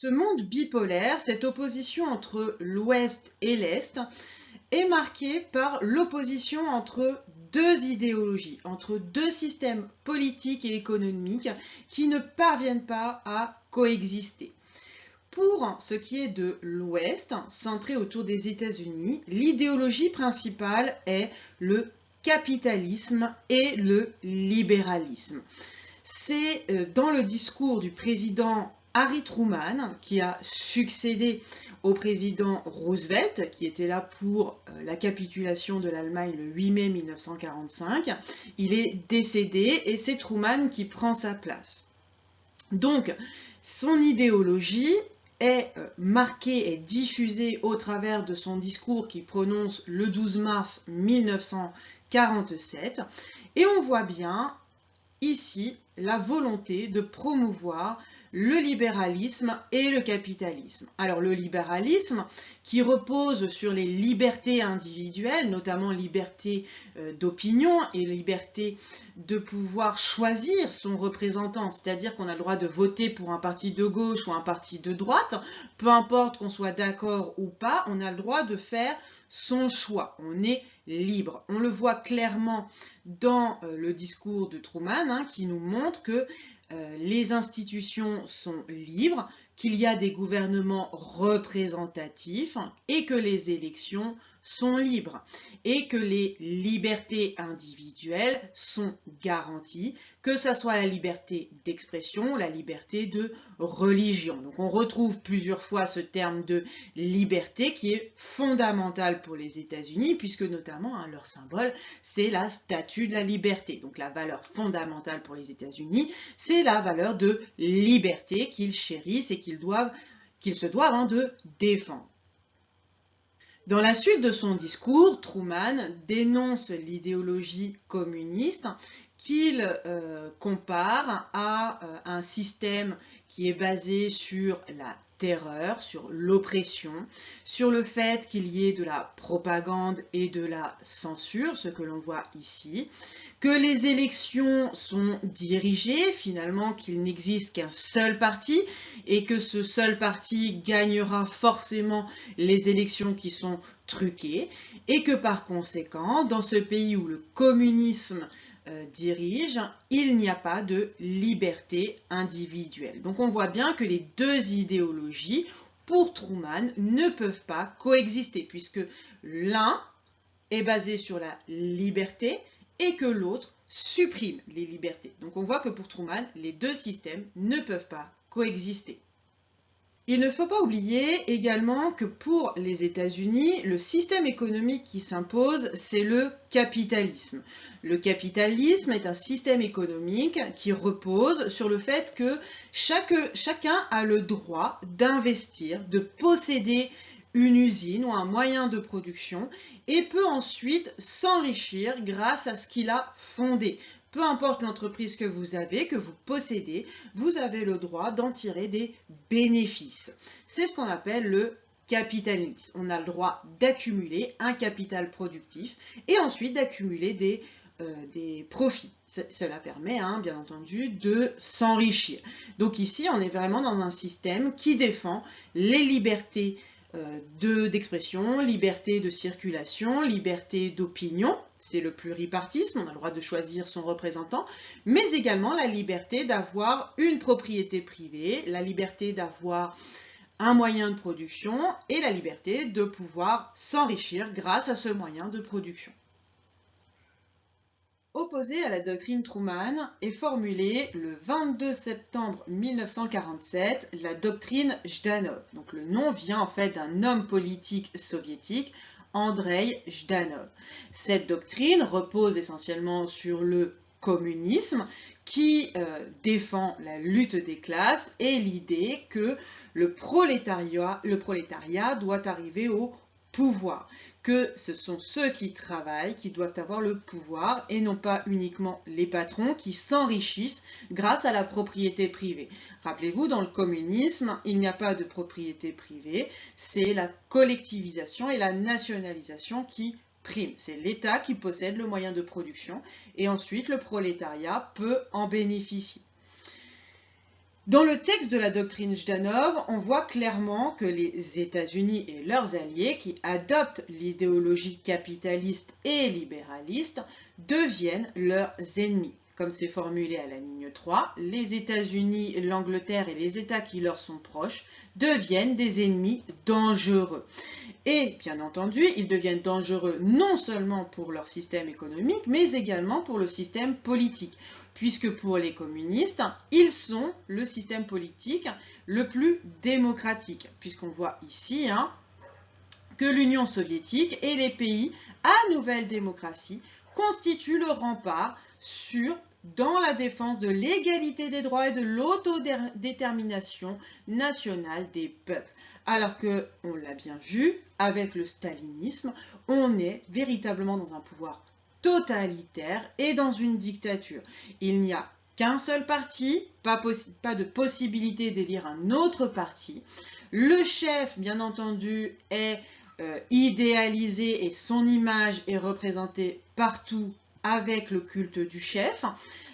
Ce monde bipolaire, cette opposition entre l'Ouest et l'Est, est marquée par l'opposition entre deux idéologies, entre deux systèmes politiques et économiques qui ne parviennent pas à coexister. Pour ce qui est de l'Ouest, centré autour des États-Unis, l'idéologie principale est le capitalisme et le libéralisme. C'est dans le discours du président Harry Truman, qui a succédé au président Roosevelt, qui était là pour la capitulation de l'Allemagne le 8 mai 1945. Il est décédé et c'est Truman qui prend sa place. Donc, son idéologie est marquée et diffusée au travers de son discours qu'il prononce le 12 mars 1947. Et on voit bien ici la volonté de promouvoir le libéralisme et le capitalisme. Alors le libéralisme qui repose sur les libertés individuelles, notamment liberté d'opinion et liberté de pouvoir choisir son représentant, c'est-à-dire qu'on a le droit de voter pour un parti de gauche ou un parti de droite, peu importe qu'on soit d'accord ou pas, on a le droit de faire son choix, on est libre. On le voit clairement dans le discours de Truman qui nous montre que les institutions sont libres, qu'il y a des gouvernements représentatifs et que les élections sont libres et que les libertés individuelles sont garanties, que ce soit la liberté d'expression, la liberté de religion. Donc on retrouve plusieurs fois ce terme de liberté qui est fondamental pour les États-Unis puisque notamment leur symbole c'est la statue de la liberté. Donc la valeur fondamentale pour les États-Unis c'est la valeur de liberté qu'ils chérissent et qu'ils se doivent de défendre. Dans la suite de son discours, Truman dénonce l'idéologie communiste qu'il compare à un système qui est basé sur la terreur, sur l'oppression, sur le fait qu'il y ait de la propagande et de la censure, ce que l'on voit ici, que les élections sont dirigées, finalement qu'il n'existe qu'un seul parti et que ce seul parti gagnera forcément les élections qui sont truquées et que par conséquent, dans ce pays où le communisme dirige, il n'y a pas de liberté individuelle. Donc on voit bien que les deux idéologies, pour Truman, ne peuvent pas coexister puisque l'un est basé sur la liberté et que l'autre supprime les libertés. Donc on voit que pour Truman, les deux systèmes ne peuvent pas coexister. Il ne faut pas oublier également que pour les États-Unis, le système économique qui s'impose, c'est le capitalisme. Le capitalisme est un système économique qui repose sur le fait que chacun a le droit d'investir, de posséder une usine ou un moyen de production et peut ensuite s'enrichir grâce à ce qu'il a fondé. Peu importe l'entreprise que vous possédez, vous avez le droit d'en tirer des bénéfices. C'est ce qu'on appelle le capitalisme. On a le droit d'accumuler un capital productif et ensuite d'accumuler des profits. Cela permet, bien entendu, de s'enrichir. Donc ici, on est vraiment dans un système qui défend les libertés d'expression, liberté de circulation, liberté d'opinion, c'est le pluripartisme, on a le droit de choisir son représentant, mais également la liberté d'avoir une propriété privée, la liberté d'avoir un moyen de production et la liberté de pouvoir s'enrichir grâce à ce moyen de production. Opposée à la doctrine Truman est formulée le 22 septembre 1947 la doctrine Jdanov. Donc le nom vient en fait d'un homme politique soviétique, Andreï Jdanov. Cette doctrine repose essentiellement sur le communisme qui défend la lutte des classes et l'idée que le prolétariat doit arriver au pouvoir, que ce sont ceux qui travaillent qui doivent avoir le pouvoir et non pas uniquement les patrons qui s'enrichissent grâce à la propriété privée. Rappelez-vous, dans le communisme, il n'y a pas de propriété privée, c'est la collectivisation et la nationalisation qui priment. C'est l'État qui possède le moyen de production et ensuite le prolétariat peut en bénéficier. Dans le texte de la doctrine Jdanov, on voit clairement que les États-Unis et leurs alliés qui adoptent l'idéologie capitaliste et libéraliste deviennent leurs ennemis. Comme c'est formulé à la ligne 3, les États-Unis, l'Angleterre et les États qui leur sont proches deviennent des ennemis dangereux. Et bien entendu, ils deviennent dangereux non seulement pour leur système économique, mais également pour le système politique. Puisque pour les communistes, ils sont le système politique le plus démocratique. Puisqu'on voit ici que l'Union soviétique et les pays à nouvelle démocratie constituent le rempart dans la défense de l'égalité des droits et de l'autodétermination nationale des peuples. Alors que, on l'a bien vu, avec le stalinisme, on est véritablement dans un pouvoir totalitaire et dans une dictature. Il n'y a qu'un seul parti, pas de possibilité d'élire un autre parti. Le chef, bien entendu, est idéalisé et son image est représentée partout avec le culte du chef.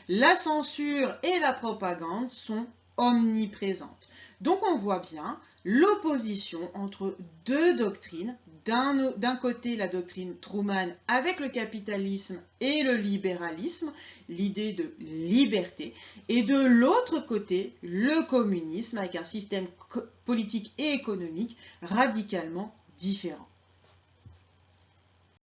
La censure et la propagande sont omniprésentes. Donc on voit bien l'opposition entre deux doctrines. D'un côté, la doctrine Truman avec le capitalisme et le libéralisme, l'idée de liberté, et de l'autre côté, le communisme avec un système politique et économique radicalement différent.